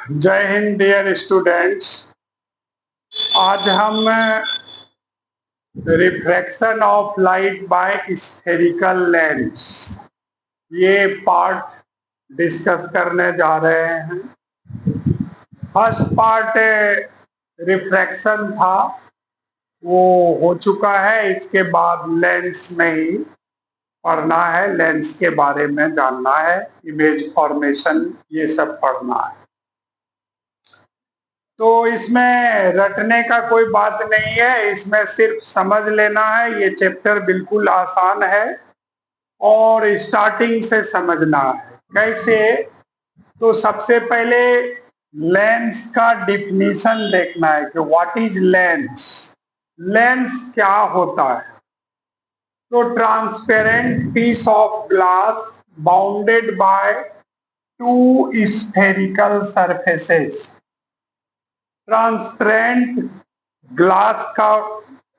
जय Hind dear students. आज हम refraction of light by spherical lens ये पार्ट डिस्कस करने जा रहे हैं। फर्स्ट पार्ट रिफ्रैक्शन था, वो हो चुका है। इसके बाद लेंस में ही पढ़ना है, लेंस के बारे में जानना है, इमेज फॉर्मेशन ये सब पढ़ना है। तो इसमें रटने का कोई बात नहीं है, इसमें सिर्फ समझ लेना है। ये चैप्टर बिल्कुल आसान है और स्टार्टिंग से समझना है। कैसे? तो सबसे पहले लेंस का डिफिनीशन देखना है कि व्हाट इज लेंस। लेंस क्या होता है? तो transparent piece of glass bounded by two spherical surfaces. Transparent glass का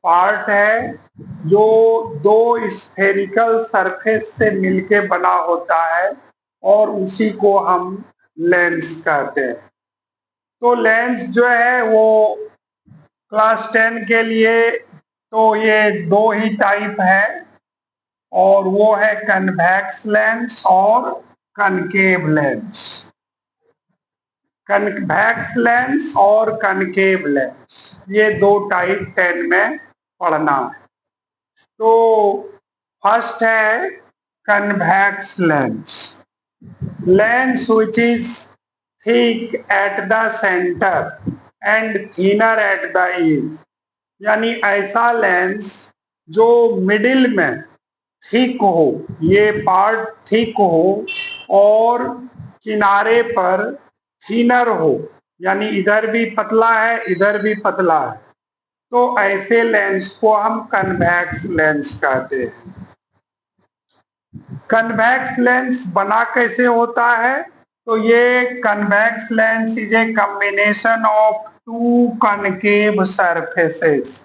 पार्ट है जो दो स्फेरिकल सरफेस से मिलके बना होता है और उसी को हम लेंस कहते हैं। तो लेंस जो है वो क्लास 10 के लिए तो ये दो ही टाइप है, और वो है कन्वेक्स लेंस और कनकेव लेंस। कन्वेक्स लेंस और कनकेव लेंस ये दो टाइप 10 में पढ़ना है। तो फर्स्ट है convex lens. Lens which is thick at the centre and thinner at the edge. यानी ऐसा लेंस जो मिडिल में थिक हो, ये पार्ट थिक हो और किनारे पर थिनर हो, यानी इधर भी पतला है इधर भी पतला है, तो ऐसे लेंस को हम कन्वेक्स लेंस कहते हैं। कन्वेक्स लेंस बना कैसे होता है? तो ये convex lens is a combination of two concave surfaces.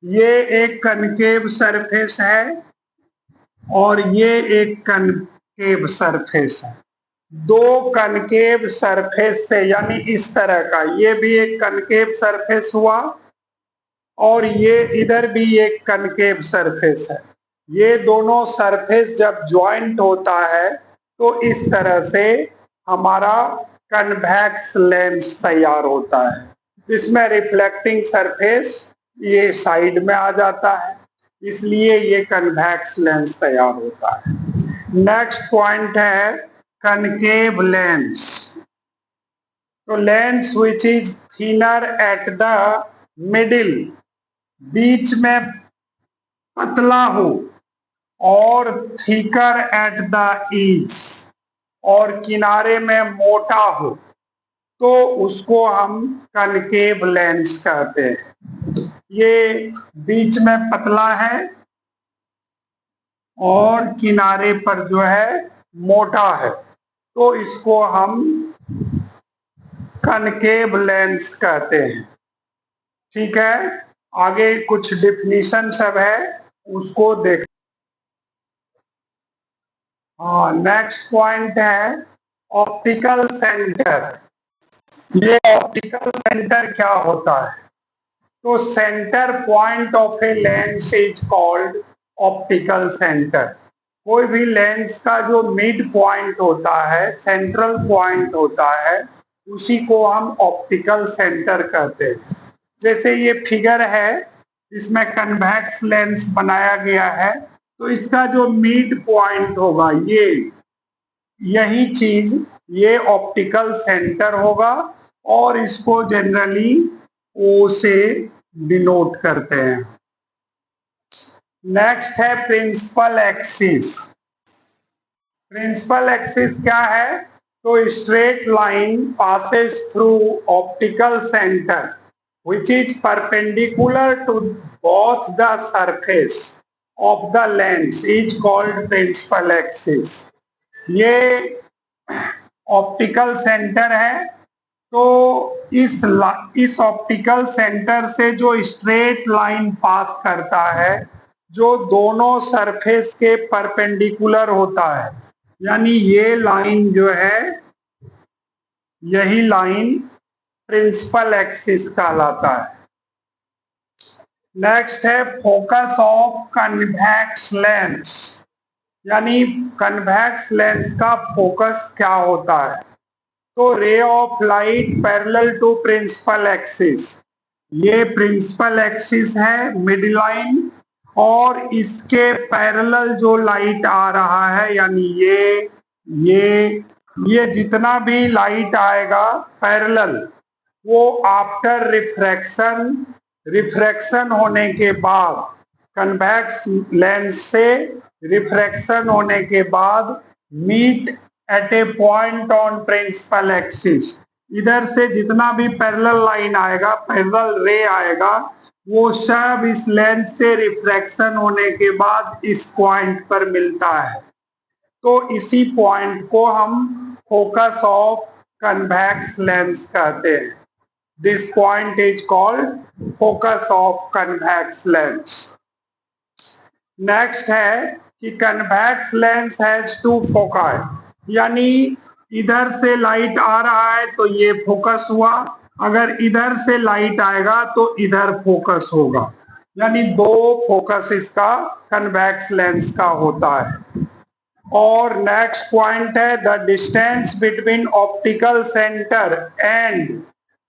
ये एक कनकेव सरफेस है और ये एक कनकेव सरफेस है। दो कनकेव सरफेस से, यानी इस तरह का, ये भी एक कनकेव सरफेस हुआ और ये इधर भी एक कनकेव सरफेस है। ये दोनों सरफेस जब ज्वाइंट होता है तो इस तरह से हमारा कन्वेक्स लेंस तैयार होता है। इसमें रिफ्लेक्टिंग सरफेस ये साइड में आ जाता है, इसलिए ये कन्वेक्स लेंस तैयार होता है। नेक्स्ट पॉइंट है कनकेव लेंस। तो lens which is thinner at the middle, बीच में पतला हो, और थिकर एट द एज, और किनारे में मोटा हो, तो उसको हम कनकेव लेंस कहते हैं। ये बीच में पतला है और किनारे पर जो है मोटा है, तो इसको हम कनकेव लेंस कहते हैं। ठीक है, आगे कुछ डिफिनीशन सब है उसको देख। हाँ, नेक्स्ट पॉइंट है ऑप्टिकल सेंटर। ये ऑप्टिकल सेंटर क्या होता है? तो centre point of a lens is called optical centre. कोई भी लेंस का जो मिड पॉइंट होता है, सेंट्रल पॉइंट होता है, उसी को हम ऑप्टिकल सेंटर कहते हैं। जैसे ये फिगर है, इसमें कन्वेक्स लेंस बनाया गया है, तो इसका जो मिड पॉइंट होगा यही चीज ये ऑप्टिकल सेंटर होगा, और इसको जनरली ओ से डिनोट करते हैं। नेक्स्ट है प्रिंसिपल एक्सिस। प्रिंसिपल एक्सिस क्या है? तो straight line passes through optical centre which is perpendicular to both the surface of the lens is called principal axis. ये ऑप्टिकल सेंटर है। तो इस ऑप्टिकल सेंटर से जो स्ट्रेट लाइन पास करता है, जो दोनों सरफेस के परपेंडिकुलर होता है, यानी ये लाइन जो है यही लाइन प्रिंसिपल एक्सिस कहलाता है। नेक्स्ट है फोकस ऑफ कन्वेक्स लेंस, यानी कन्वेक्स लेंस का फोकस क्या होता है। तो ray of light parallel to principal axis, ये प्रिंसिपल एक्सिस है मिड लाइन, और इसके पैरेलल जो लाइट आ रहा है, यानी ये जितना भी लाइट आएगा पैरेलल, वो आफ्टर रिफ्रैक्शन होने के बाद, कन्वेक्स लेंस से रिफ्रैक्शन होने के बाद meet at a point on principal axis, इधर से जितना भी पैरेलल लाइन आएगा, पैरेलल रे आएगा, वो सब इस लेंस से रिफ्रैक्शन होने के बाद इस पॉइंट पर मिलता है। तो इसी पॉइंट को हम फोकस ऑफ कन्वेक्स लेंस कहते हैं। This point is called focus of convex lens. Next है कि convex lens has two foci, यानी इधर से लाइट आ रहा है तो ये फोकस हुआ, अगर इधर से लाइट आएगा तो इधर फोकस होगा, यानी दो फोकस इसका कन्वेक्स लेंस का होता है। और नेक्स्ट पॉइंट है the distance between optical centre and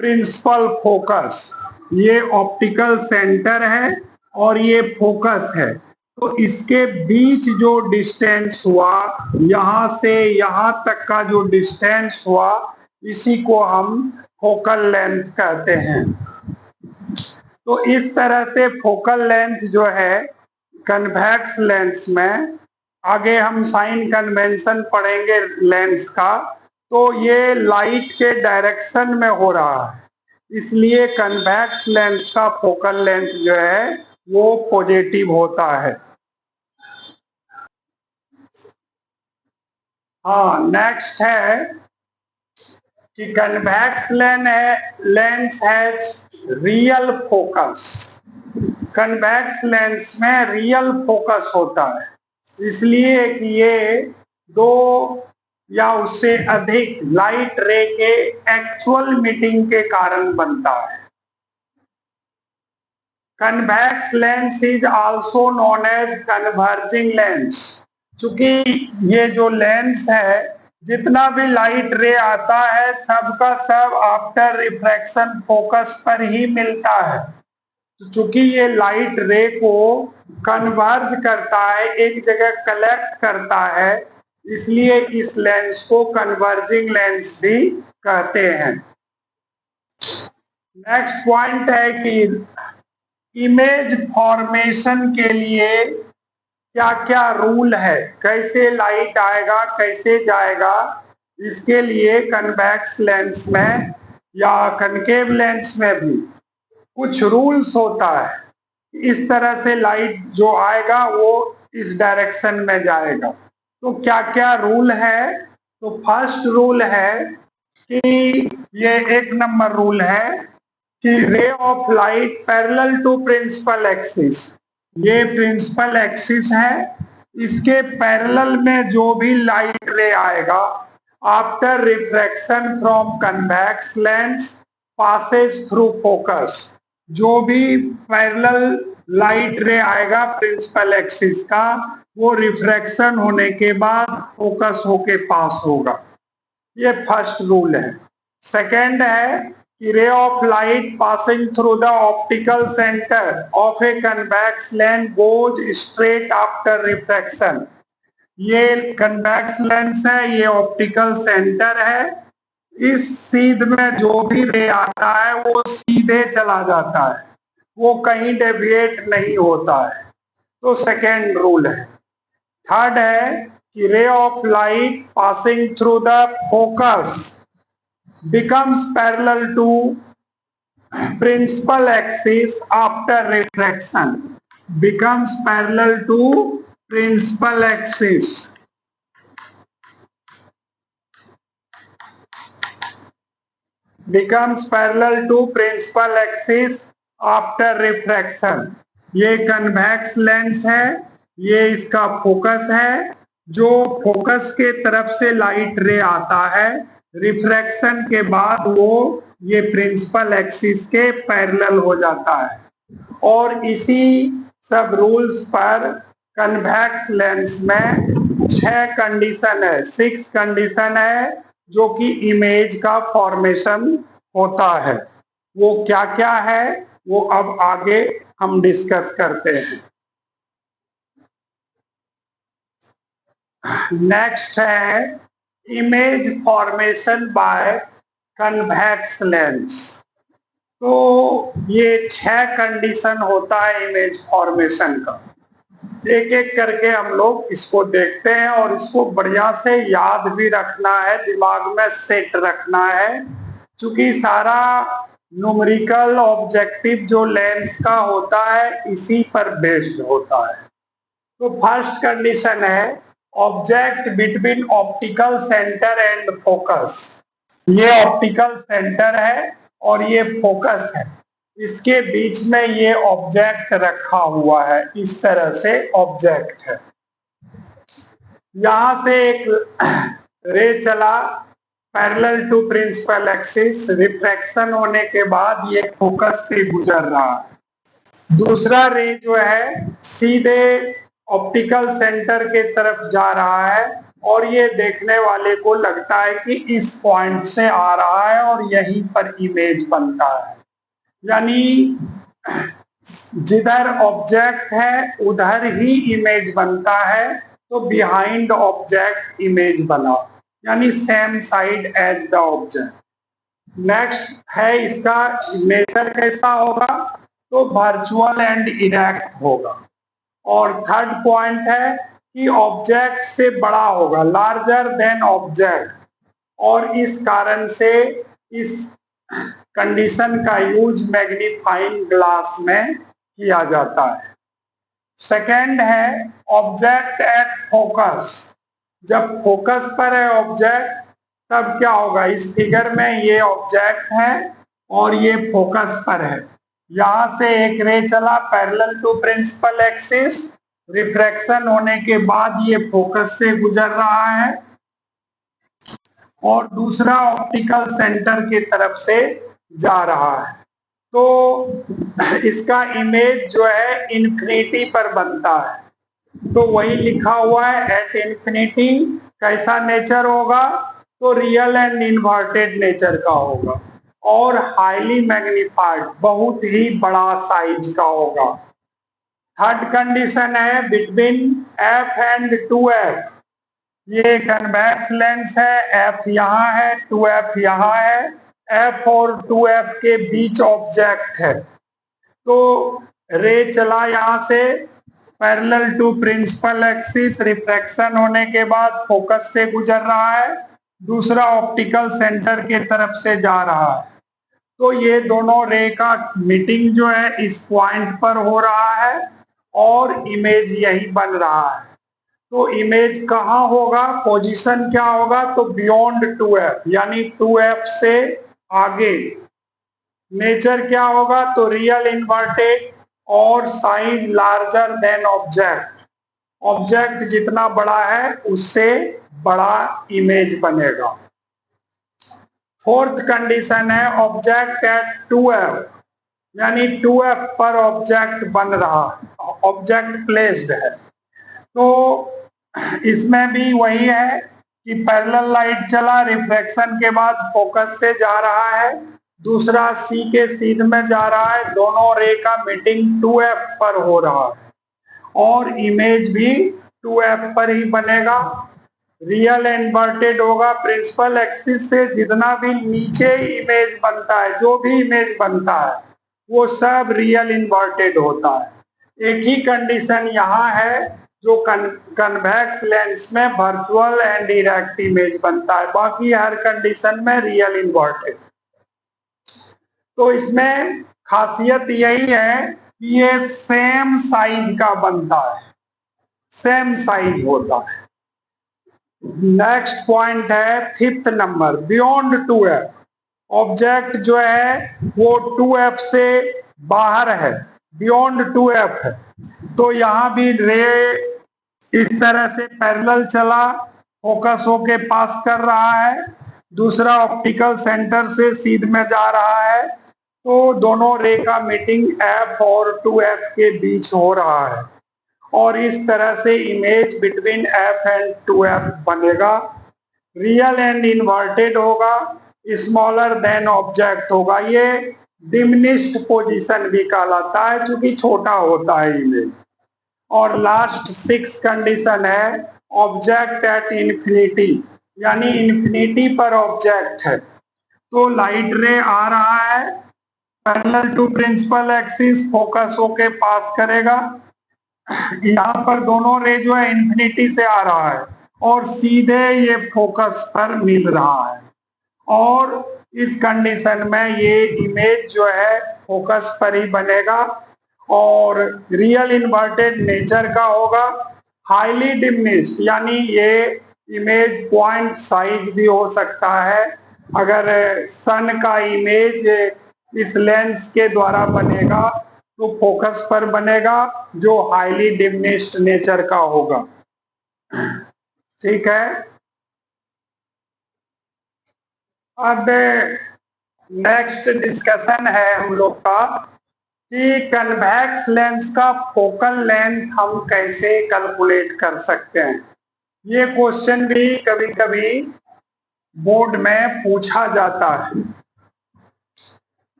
principal focus, ये ऑप्टिकल सेंटर है और ये फोकस है, तो इसके बीच जो डिस्टेंस हुआ, यहां से यहां तक का जो डिस्टेंस हुआ, इसी को हम फोकल लेंथ कहते हैं। तो इस तरह से फोकल लेंथ जो है कन्वेक्स लेंस में, आगे हम साइन कन्वेंशन पढ़ेंगे लेंस का, तो ये लाइट के डायरेक्शन में हो रहा है, इसलिए कन्वेक्स लेंस का फोकल लेंथ जो है वो पॉजिटिव होता है। हाँ, नेक्स्ट है कि convex lens has real focus, convex lens में रियल फोकस होता है, इसलिए कि ये दो या उससे अधिक लाइट रे के एक्चुअल मीटिंग के कारण बनता है। Convex lens is also known as converging lens, चूंकि ये जो लेंस है, जितना भी लाइट रे आता है सबका सब आफ्टर रिफ्रैक्शन फोकस पर ही मिलता है। तो चूंकि ये लाइट रे को कन्वर्ज करता है, एक जगह कलेक्ट करता है, इसलिए इस लेंस को कन्वर्जिंग लेंस भी कहते हैं। नेक्स्ट पॉइंट है कि इमेज फॉर्मेशन के लिए क्या क्या रूल है, कैसे लाइट आएगा कैसे जाएगा, इसके लिए कन्वेक्स लेंस में या कनकेव लेंस में भी कुछ रूल्स होता है। इस तरह से लाइट जो आएगा वो इस डायरेक्शन में जाएगा। तो क्या क्या रूल है, तो फर्स्ट रूल है कि ये 1 नंबर रूल है कि ray of light parallel to principal axis, ये प्रिंसिपल एक्सिस है, इसके पैरेलल में जो भी लाइट रे आएगा after refraction from convex lens passes through focus, जो भी पैरेलल लाइट रे आएगा प्रिंसिपल एक्सिस का, वो रिफ्रैक्शन होने के बाद फोकस होके पास होगा। ये फर्स्ट रूल है। सेकेंड है कि ray of light passing through the optical centre of a convex lens goes straight after refraction, ये कन्वेक्स लेंस है, ये ऑप्टिकल सेंटर है, इस सीध में जो भी रे आता है वो सीधे चला जाता है, वो कहीं डेविएट नहीं होता है। तो सेकेंड रूल है। थर्ड है कि ray of light passing through the focus becomes parallel to principal axis after refraction, becomes parallel to principal axis, becomes parallel to principal axis after refraction। ये कन्वेक्स लेंस है, ये इसका focus है, जो focus के तरफ से लाइट रे आता है रिफ्रैक्शन के बाद वो ये प्रिंसिपल एक्सिस के पैरेलल हो जाता है। और इसी सब रूल्स पर कन्वेक्स लेंस में 6 कंडीशन है, 6 कंडीशन है जो कि इमेज का फॉर्मेशन होता है। वो क्या क्या है वो अब आगे हम डिस्कस करते हैं। नेक्स्ट है image formation bye convex lens. तो ये 6 कंडीशन होता है इमेज फॉर्मेशन का। एक एक करके हम लोग इसको देखते हैं और इसको बढ़िया से याद भी रखना है, दिमाग में सेट रखना है, क्योंकि सारा न्यूमेरिकल ऑब्जेक्टिव जो लेंस का होता है इसी पर बेस्ड होता है। तो फर्स्ट कंडीशन है object between optical centre and focus. ये ऑप्टिकल सेंटर है और ये फोकस है, इसके बीच में ये ऑब्जेक्ट रखा हुआ है, इस तरह से ऑब्जेक्ट है। यहां से एक रे चला parallel to principal axis, refraction होने के बाद ये फोकस से गुजर रहा है। दूसरा रे जो है सीधे ऑप्टिकल सेंटर के तरफ जा रहा है और ये देखने वाले को लगता है कि इस पॉइंट से आ रहा है और यहीं पर इमेज बनता है। यानी जिधर ऑब्जेक्ट है उधर ही इमेज बनता है, तो बिहाइंड ऑब्जेक्ट इमेज बना, यानी same side as the object. Next है इसका नेचर कैसा होगा, तो वर्चुअल एंड इरेक्ट होगा। और थर्ड पॉइंट है कि ऑब्जेक्ट से बड़ा होगा, लार्जर देन ऑब्जेक्ट, और इस कारण से इस कंडीशन का यूज मैग्नीफाइंग ग्लास में किया जाता है। सेकंड है ऑब्जेक्ट एट फोकस। जब फोकस पर है ऑब्जेक्ट तब क्या होगा, इस फिगर में ये ऑब्जेक्ट है और ये फोकस पर है। यहां से एक रे चला parallel to principal axis, refraction होने के बाद ये फोकस से गुजर रहा है और दूसरा ऑप्टिकल सेंटर की तरफ से जा रहा है। तो इसका इमेज जो है इन्फिनिटी पर बनता है। तो वही लिखा हुआ है एट इन्फिनिटी। कैसा नेचर होगा, तो रियल एंड इन्वर्टेड नेचर का होगा और हाईली मैग्नीफाइड, बहुत ही बड़ा साइज का होगा। थर्ड कंडीशन है बिटवीन एफ एंड 2f। ये कन्वेक्स लेंस है, एफ यहाँ है 2f यहाँ है, एफ और 2f के बीच ऑब्जेक्ट है। तो रे चला यहां से parallel to principal axis, refraction होने के बाद फोकस से गुजर रहा है, दूसरा ऑप्टिकल सेंटर के तरफ से जा रहा है। तो ये दोनों रे का मीटिंग जो है इस पॉइंट पर हो रहा है और इमेज यही बन रहा है। तो इमेज कहाँ होगा, पोजीशन क्या होगा, तो बियॉन्ड 2f, यानी 2f से आगे। नेचर क्या होगा, तो रियल इन्वर्टेड और size larger than object. Object जितना बड़ा है उससे बड़ा इमेज बनेगा। फोर्थ कंडीशन है ऑब्जेक्ट एट 2f, यानी 2f पर ऑब्जेक्ट बन रहा है, ऑब्जेक्ट प्लेस्ड है। तो इसमें भी वही है कि पैरेलल लाइट चला, रिफ्रैक्शन के बाद फोकस से जा रहा है, दूसरा सी के सीध में जा रहा है, दोनों रे का मीटिंग 2f पर हो रहा है और इमेज भी 2f पर ही बनेगा। रियल इन्वर्टेड होगा, प्रिंसिपल एक्सिस से जितना भी नीचे इमेज बनता है, जो भी इमेज बनता है वो सब रियल इन्वर्टेड होता है। एक ही कंडीशन यहाँ है जो कन्वेक्स लेंस में वर्चुअल एंड इरेक्ट इमेज बनता है, बाकी हर कंडीशन में रियल इन्वर्टेड। तो इसमें खासियत यही है कि ये सेम साइज का बनता है, सेम साइज होता है। नेक्स्ट पॉइंट है fifth number, beyond 2f। Object जो है वो 2f से बाहर है, बियॉन्ड 2f है। तो यहाँ भी रे इस तरह से पैरेलल चला, फोकस होके पास कर रहा है, दूसरा ऑप्टिकल सेंटर से सीध में जा रहा है, तो दोनों रे का मीटिंग F और 2F के बीच हो रहा है और इस तरह से image between F and 2F बनेगा। रियल एंड इन्वर्टेड होगा, स्मॉलर देन ऑब्जेक्ट होगा। ये डिमिनिश्ड पोजीशन भी कहलाता है क्योंकि छोटा होता है इमेज। और लास्ट 6 कंडीशन है ऑब्जेक्ट एट इन्फिनिटी, यानी इन्फिनिटी पर ऑब्जेक्ट है तो लाइट रे आ रहा है, parallel to principal axis focus होके पास करेगा। यहाँ पर दोनों रे जो है इन्फिनिटी से आ रहा है और सीधे ये फोकस पर मिल रहा है और इस कंडीशन में ये इमेज जो है फोकस पर ही बनेगा और रियल इन्वर्टेड नेचर का होगा। हाईली डिमिनिश्ड, यानी ये इमेज पॉइंट साइज भी हो सकता है। अगर सन का इमेज इस लेंस के द्वारा बनेगा तो फोकस पर बनेगा जो हाईली डिमिनिश्ड नेचर का होगा। ठीक है, अब नेक्स्ट डिस्कशन है हम लोग का कि कन्वेक्स लेंस का फोकल लेंथ हम कैसे कैलकुलेट कर सकते हैं। ये क्वेश्चन भी कभी कभी बोर्ड में पूछा जाता है।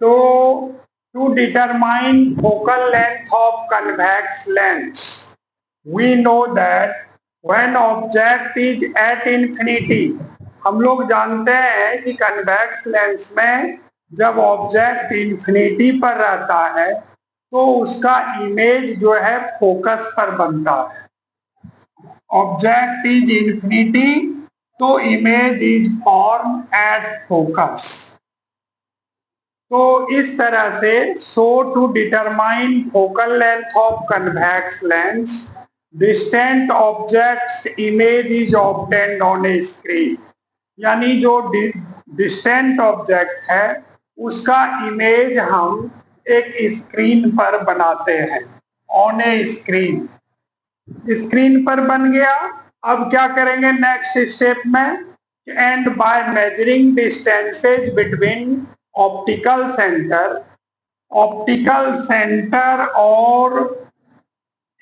तो to determine focal length of convex lens we know that when object is at infinity, हम लोग जानते हैं कि कन्वेक्स लेंस में जब ऑब्जेक्ट इंफिनिटी पर रहता है तो उसका इमेज जो है फोकस पर बनता है। ऑब्जेक्ट इज इंफिनिटी तो image is form at focus. तो इस तरह से so to determine focal length of convex lens distant objects image is obtained on a screen, यानी जो डिस्टेंट ऑब्जेक्ट है उसका इमेज हम एक स्क्रीन पर बनाते हैं, ऑन ए स्क्रीन। स्क्रीन पर बन गया। अब क्या करेंगे नेक्स्ट स्टेप में, and by measuring distances between optical centre और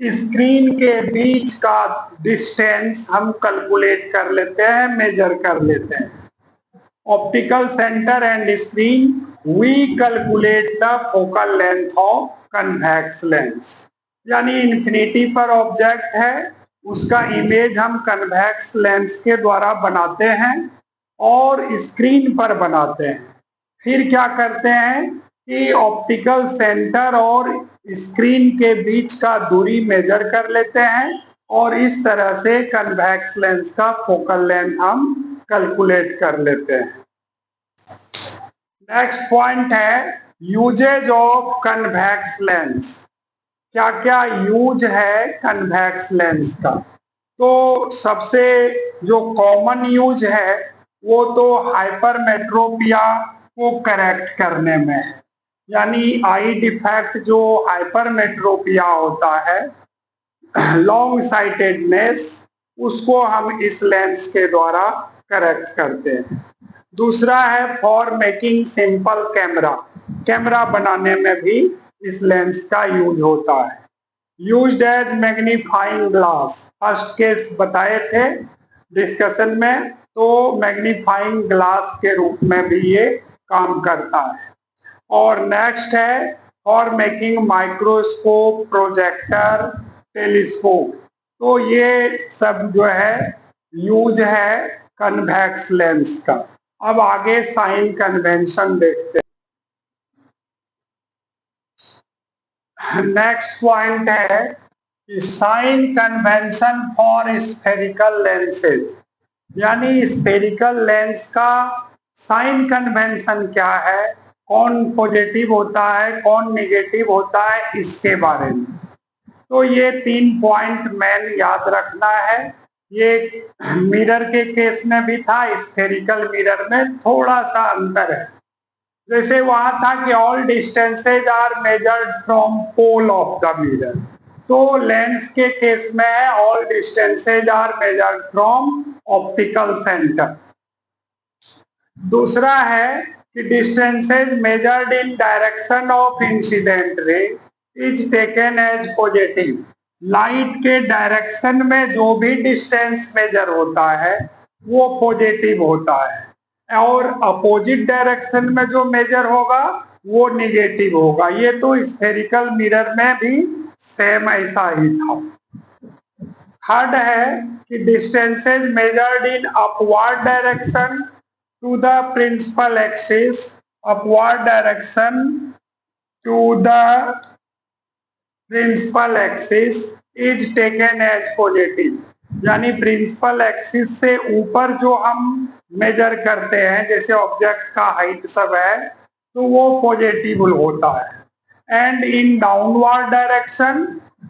स्क्रीन के बीच का डिस्टेंस हम कैलकुलेट कर लेते हैं, मेजर कर लेते हैं। Optical centre and screen we calculate the focal length of convex lens, यानी इन्फिनिटी पर ऑब्जेक्ट है उसका इमेज हम कन्वेक्स लेंस के द्वारा बनाते हैं और स्क्रीन पर बनाते हैं। फिर क्या करते हैं कि ऑप्टिकल सेंटर और स्क्रीन के बीच का दूरी मेजर कर लेते हैं और इस तरह से कन्वेक्स लेंस का फोकल लेंथ हम कैलकुलेट कर लेते हैं। नेक्स्ट पॉइंट है यूजेज ऑफ कन्वेक्स लेंस। क्या क्या यूज है कन्वेक्स लेंस का। तो सबसे जो कॉमन यूज है वो तो हाइपरमेट्रोपिया को करेक्ट करने में है, यानी आई डिफेक्ट जो हाइपरमेट्रोपिया होता है, लॉन्ग साइटेडनेस, उसको हम इस लेंस के द्वारा करेक्ट करते हैं। दूसरा है फॉर मेकिंग सिंपल कैमरा बनाने में भी इस लेंस का यूज होता है। Used as magnifying glass, first case बताए थे डिस्कशन में, तो मैग्नीफाइंग ग्लास के रूप में भी ये काम करता है। और नेक्स्ट है for making microscope, projector, telescope. तो ये सब जो है यूज है कन्वेक्स लेंस का। अब आगे साइन कन्वेंशन देखते हैं। नेक्स्ट पॉइंट है कि sign convention for spherical lenses, यानी स्फेरिकल लेंस का साइन कन्वेंशन क्या है, कौन पॉजिटिव होता है कौन नेगेटिव होता है, इसके बारे में। तो ये 3 पॉइंट मेन याद रखना है। ये मिरर के केस में भी था, स्फेरिकल मिरर में थोड़ा सा अंतर है। जैसे वहां था कि all distances are measured from pole of the mirror, तो लेंस के केस में है all distances are measured from optical centre. दूसरा है कि distances measured in direction of incident ray is taken as positive. Light के डायरेक्शन में जो भी डिस्टेंस मेजर होता है वो पॉजिटिव होता है और अपोजिट डायरेक्शन में जो मेजर होगा वो निगेटिव होगा। ये तो स्फेरिकल मिरर में भी सेम ऐसा ही था। थर्ड है कि distances measured in upward direction to the principal axis, upward direction to the principal axis is taken as positive. यानी प्रिंसिपल एक्सिस से ऊपर जो हम मेजर करते हैं जैसे ऑब्जेक्ट का हाइट सब है तो वो पॉजिटिव होता है। And in downward direction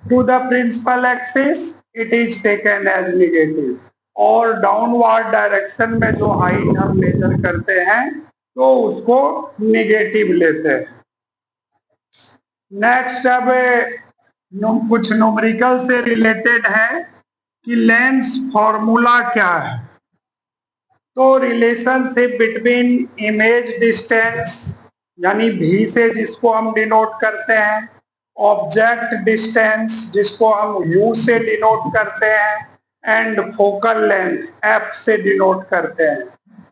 to the principal axis it is taken as negative. और डाउनवर्ड डायरेक्शन में जो हाइट हम मेजर करते हैं तो उसको नेगेटिव लेते हैं। नेक्स्ट अब कुछ न्यूमेरिकल से रिलेटेड है कि लेंस फॉर्मूला क्या है। तो रिलेशनशिप बिटवीन इमेज डिस्टेंस यानी भी से जिसको हम डिनोट करते हैं, ऑब्जेक्ट डिस्टेंस जिसको हम यू से डिनोट करते हैं एंड फोकल लेंथ एफ से डिनोट करते हैं,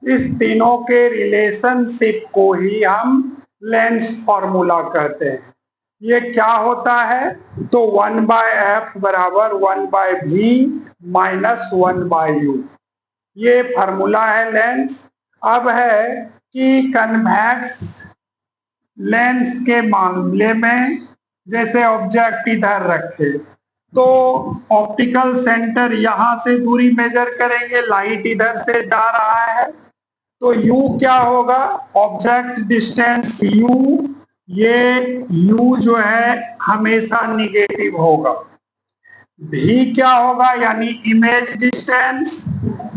इस तीनों के रिलेशनशिप को ही हम लेंस फॉर्मूला कहते हैं। ये क्या होता है तो 1/f बराबर 1/v माइनस 1/u, ये फार्मूला है लेंस। अब है कि कन्वेक्स लेंस के मामले में जैसे ऑब्जेक्ट इधर रखे तो ऑप्टिकल सेंटर यहां से दूरी मेजर करेंगे, लाइट इधर से जा रहा है तो u क्या होगा, ऑब्जेक्ट डिस्टेंस u, ये u जो है हमेशा निगेटिव होगा। भी क्या होगा यानी इमेज डिस्टेंस,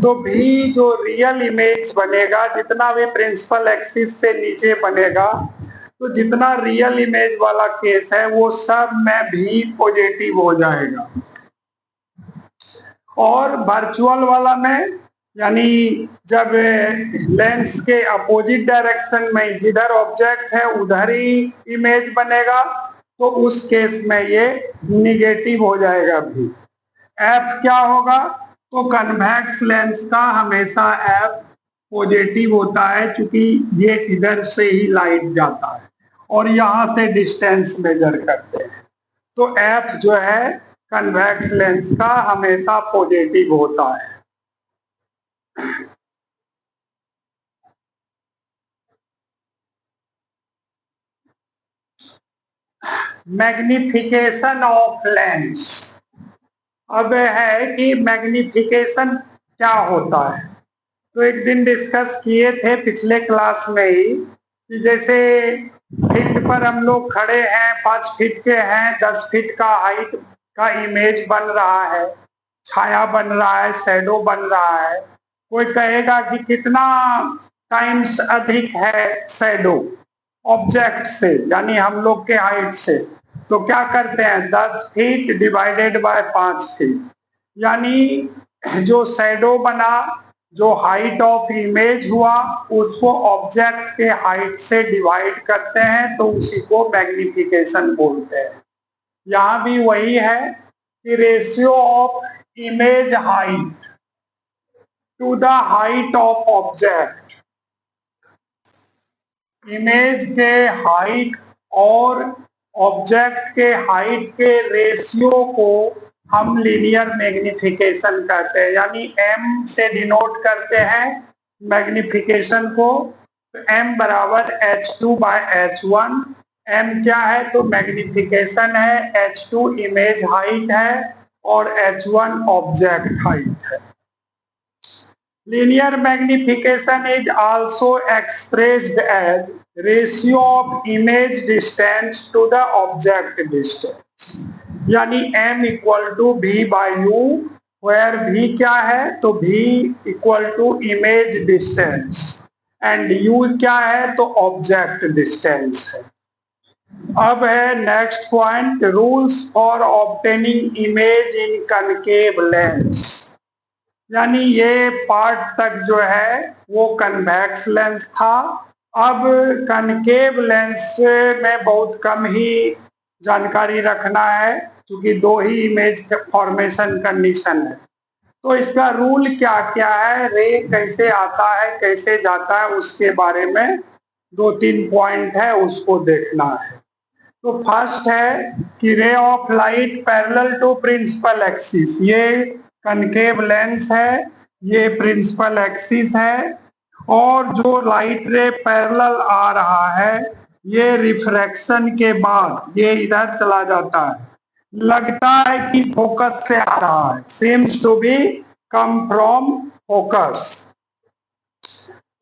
तो भी जो रियल इमेज बनेगा जितना भी प्रिंसिपल एक्सिस से नीचे बनेगा तो जितना रियल इमेज वाला केस है वो सब में भी पॉजिटिव हो जाएगा। और वर्चुअल वाला में यानी जब लेंस के अपोजिट डायरेक्शन में जिधर ऑब्जेक्ट है उधर ही इमेज बनेगा तो उस केस में ये निगेटिव हो जाएगा भी। एफ क्या होगा तो कन्वेक्स लेंस का हमेशा एफ पॉजिटिव होता है क्योंकि ये इधर से ही लाइट जाता है और यहां से डिस्टेंस मेजर करते हैं तो एफ जो है कन्वेक्स लेंस का हमेशा पॉजिटिव होता है। Magnification of lens. अब है कि मैग्निफिकेशन क्या होता है तो एक दिन डिस्कस किए थे पिछले क्लास में ही कि जैसे फील्ड पर हम लोग खड़े हैं, 5 फीट के हैं, 10 फीट का हाइट का इमेज बन रहा है, छाया बन रहा है, शैडो बन रहा है। कोई कहेगा कि कितना टाइम्स अधिक है शैडो ऑब्जेक्ट से यानी हम लोग के हाइट से, तो क्या करते हैं 10 फीट डिवाइडेड बाय 5 फीट, यानी जो शैडो बना, जो हाइट ऑफ इमेज हुआ उसको ऑब्जेक्ट के हाइट से डिवाइड करते हैं तो उसी को मैग्निफिकेशन बोलते हैं। यहाँ भी वही है कि ratio of image height to the height of object, image के हाइट और ऑब्जेक्ट के हाइट के रेशियो को हम लीनियर मैग्निफिकेशन कहते हैं, यानी m से डिनोट करते हैं मैग्निफिकेशन को। तो m बराबर h2/h1, m क्या है तो मैग्निफिकेशन है, h2 इमेज हाइट है और h1 ऑब्जेक्ट हाइट है। Linear magnification is also expressed as ratio of image distance to the object distance, यानी m equal to v/u, where v क्या है तो v equal to image distance and u क्या है तो ऑब्जेक्ट डिस्टेंस है। अब है next point, rules for obtaining image in concave lens. यानी ये पार्ट तक जो है वो कन्वेक्स लेंस था। अब कनकेव लेंस में बहुत कम ही जानकारी रखना है, क्योंकि दो ही इमेज फॉर्मेशन कंडीशन है। तो इसका रूल क्या क्या है, रे कैसे आता है कैसे जाता है, उसके बारे में 2-3 पॉइंट है, उसको देखना है। तो फर्स्ट है कि ray of light parallel to principal axis, ये कनकेव लेंस है, ये प्रिंसिपल एक्सिस है, और जो लाइट रे पैरेलल आ रहा है ये रिफ्रैक्शन के बाद ये इधर चला जाता है, लगता है कि फोकस से आ रहा है, seems to be come from focus।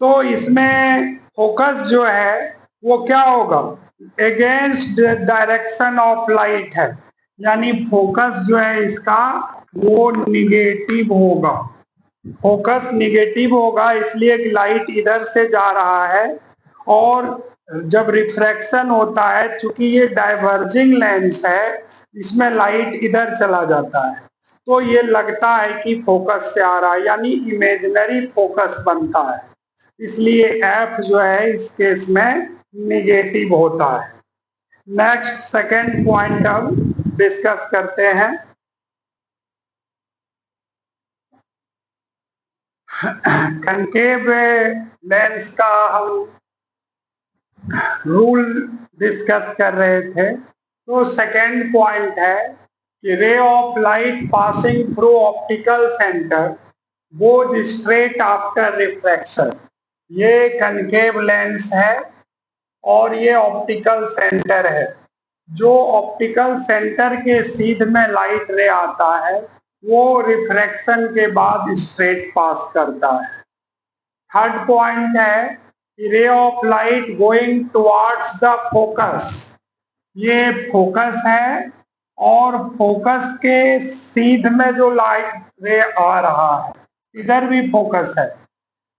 तो इसमें फोकस जो है वो क्या होगा, अगेंस्ट डायरेक्शन ऑफ लाइट है, यानी फोकस जो है इसका वो निगेटिव होगा, फोकस निगेटिव होगा, इसलिए कि लाइट इधर से जा रहा है, और जब रिफ्रैक्शन होता है, चूंकि ये डाइवर्जिंग लेंस है, इसमें लाइट इधर चला जाता है, तो ये लगता है कि फोकस से आ रहा है, यानी इमेजिनरी फोकस बनता है, इसलिए एफ जो है इस केस में निगेटिव होता है। नेक्स्ट सेकेंड पॉइंट अब डिस्कस करते हैं। कनकेव लेंस का हम रूल डिस्कस कर रहे थे। तो सेकेंड पॉइंट है कि ray of light passing through optical centre goes straight after refraction, ये कनकेव लेंस है और ये ऑप्टिकल सेंटर है, जो ऑप्टिकल सेंटर के सीध में लाइट रे आता है वो रिफ्रैक्शन के बाद स्ट्रेट पास करता है। थर्ड पॉइंट है रे of light going towards the focus, ये फोकस है और फोकस के सीध में जो लाइट रे आ रहा है, इधर भी फोकस है,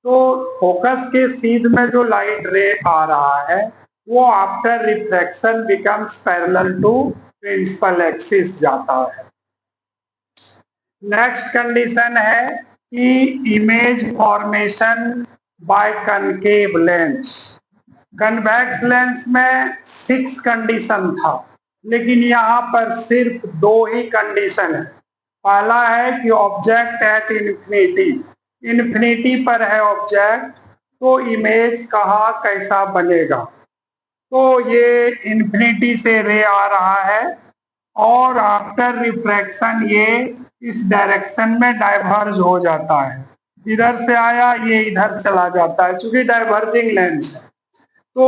तो फोकस के सीध में जो लाइट रे आ रहा है वो after refraction becomes parallel to principal axis जाता है। नेक्स्ट कंडीशन है कि image formation by concave lens. Convex lens में 6 कंडीशन था, लेकिन यहाँ पर सिर्फ 2 ही कंडीशन है। पहला है कि ऑब्जेक्ट एट इन्फिनिटी, इन्फिनिटी पर है ऑब्जेक्ट, तो इमेज कहाँ कैसा बनेगा, तो ये इन्फिनिटी से रे आ रहा है और आफ्टर रिफ्रैक्शन ये इस डायरेक्शन में डाइवर्ज हो जाता है, इधर से आया ये इधर चला जाता है, क्योंकि डाइवर्जिंग लेंस है, तो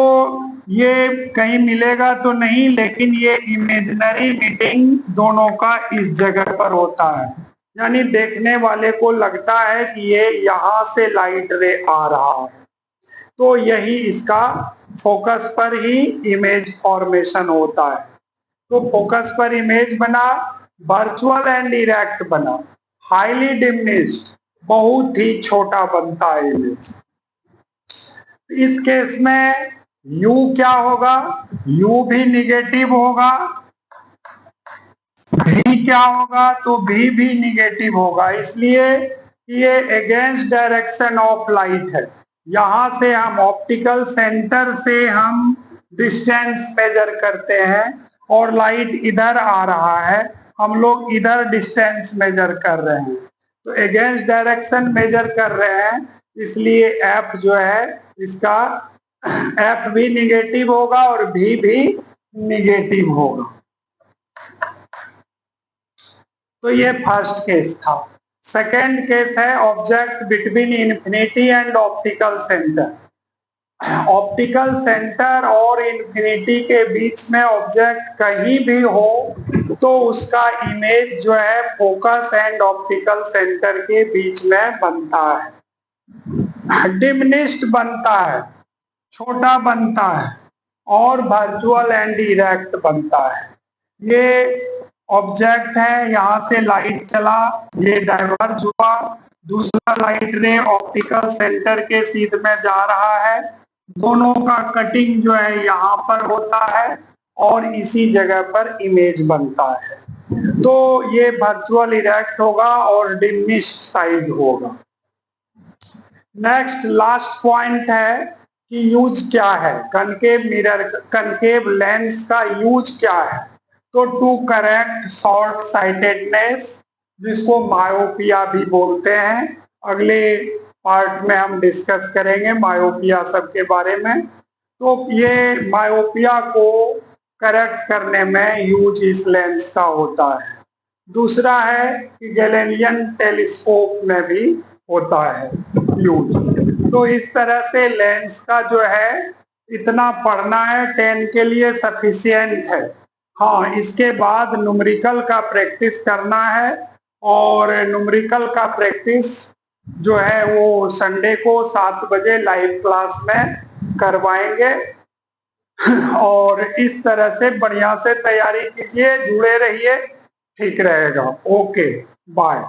ये कहीं मिलेगा तो नहीं, लेकिन ये इमेजिनरी मीटिंग दोनों का इस जगह पर होता है, यानी देखने वाले को लगता है कि ये यहाँ से लाइट रे आ रहा है, तो यही इसका फोकस पर ही इमेज फॉर्मेशन होता है। तो फोकस पर इमेज बना, वर्चुअल एंड डायरेक्ट बना, हाईली डिमिनिश्ड बहुत ही छोटा बनता है इमेज। इस केस में U क्या होगा, U भी निगेटिव होगा, V क्या होगा, तो V भी निगेटिव होगा, इसलिए ये अगेंस्ट डायरेक्शन ऑफ लाइट है, यहाँ से हम ऑप्टिकल सेंटर से हम डिस्टेंस मेजर करते हैं और लाइट इधर आ रहा है, हम लोग इधर डिस्टेंस मेजर कर रहे हैं, तो अगेंस्ट डायरेक्शन मेजर कर रहे हैं, इसलिए F जो है इसका F भी निगेटिव होगा और V भी निगेटिव होगा। तो ये फर्स्ट केस था। सेकेंड केस है object between infinity and optical centre. Optical centre और इन्फिनिटी के बीच में ऑब्जेक्ट कहीं भी हो तो उसका इमेज जो है फोकस एंड ऑप्टिकल सेंटर के बीच में बनता है, डिमिनिश्ड बनता है, छोटा बनता है और वर्चुअल एंड डायरेक्ट बनता है। ये ऑब्जेक्ट है, यहाँ से लाइट चला, ये डाइवर्ज हुआ, दूसरा लाइट रे ऑप्टिकल सेंटर के सीध में जा रहा है, दोनों का कटिंग जो है यहाँ पर होता है और इसी जगह पर इमेज बनता है। तो ये वर्चुअल इरेक्ट होगा और डिमिनिश्ड साइज होगा। नेक्स्ट लास्ट पॉइंट है कि यूज क्या है, कनकेव मिरर, कनकेव लेंस का यूज क्या है। तो टू करेक्ट शॉर्ट साइटेडनेस, जिसको मायोपिया भी बोलते हैं, अगले पार्ट में हम डिस्कस करेंगे मायोपिया सब के बारे में। तो ये मायोपिया को करेक्ट करने में यूज इस लेंस का होता है। दूसरा है कि गैलेलियन टेलीस्कोप में भी होता है यूज। तो इस तरह से लेंस का जो है इतना पढ़ना है, 10 के लिए सफिशिएंट है। हाँ, इसके बाद न्यूमेरिकल का प्रैक्टिस करना है, और न्यूमेरिकल का प्रैक्टिस जो है वो संडे को 7 बजे लाइव क्लास में करवाएंगे। और इस तरह से बढ़िया से तैयारी कीजिए, जुड़े रहिए, ठीक रहेगा। Okay, bye.